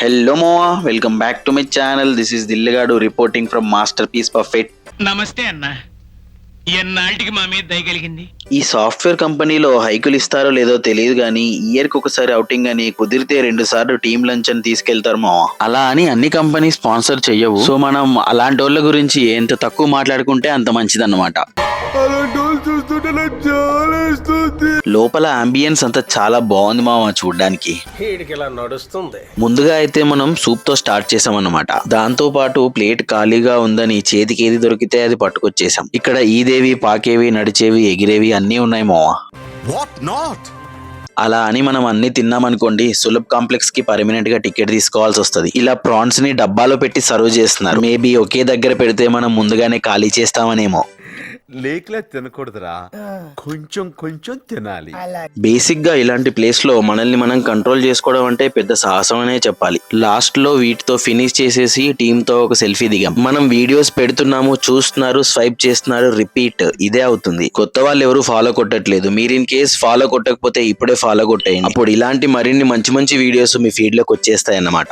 Hello Moa, welcome back to my channel. This is Dilligadu reporting from Masterpiece Perfect. నమస్తే అన్న. ఎన్నాళ్ళకి మా మీద దయ కలిగింది. ఈ సాఫ్ట్వేర్ కంపెనీలో హైకులు ఇస్తారో లేదో తెలియదు కానీ ఇయర్కి ఒకసారి అవుటింగ్ అని కుదిరితే 2 సార్లు టీమ్ లంచ్ అని తీసుకెళ్తారు మావా. అలా అని అన్ని కంపెనీ స్పాన్సర్ చెయ్యవు. సో మనం అలాంటి వాళ్ళ గురించి ఎంత తక్కువ మాట్లాడుకుంటే అంత మంచిదన్నమాట. లోపల అంబియన్స్ అంతా చాలా బాగుంది మావా చూడ్డానికి. ముందుగా అయితే మనం సూప్ తో స్టార్ట్ చేసాం అన్నమాట. దాంతో పాటు ప్లేట్ ఖాళీగా ఉందని చేతికి ఏది దొరికితే అది పట్టుకొచ్చేసాం. ఇక్కడ ఈదేవి, పాకేవి, నడిచేవి, ఎగిరేవి అన్నీ ఉన్నాయి మావా. అలా అని మనం అన్ని తిన్నామనుకోండి, సులభ్ కాంప్లెక్స్ కి పర్మనెంట్ గా టికెట్ తీసుకోవాల్సి వస్తుంది. ఇలా ప్రాన్స్ ని డబ్బాలో పెట్టి సర్వ్ చేస్తున్నారు. మేబీ ఒకే దగ్గర పెడితే మనం ముందుగానే ఖాళీ చేస్తామనేమో. లేకలా తినకూడదురా, కొంచెం కొంచెం తినాలి. బేసిక్ గా ఇలాంటి ప్లేస్ లో మనల్ని మనం కంట్రోల్ చేసుకోవడం అంటే పెద్ద సాహసం అనే చెప్పాలి. లాస్ట్ లో వీటితో ఫినిష్ చేసేసి టీమ్ తో ఒక సెల్ఫీ దిగాం. మనం వీడియోస్ పెడుతున్నాము, చూస్తున్నారు, స్వైప్ చేస్తున్నారు, రిపీట్ ఇదే అవుతుంది. కొత్త వాళ్ళు ఎవరు ఫాలో కొట్టట్లేదు. మీరు ఇన్ కేస్ ఫాలో కొట్టకపోతే ఇప్పుడే ఫాలో కొట్టేయండి. అప్పుడు ఇలాంటి మరిన్ని మంచి మంచి వీడియోస్ మీ ఫీడ్ లోకి వచ్చేస్తాయి అన్నమాట.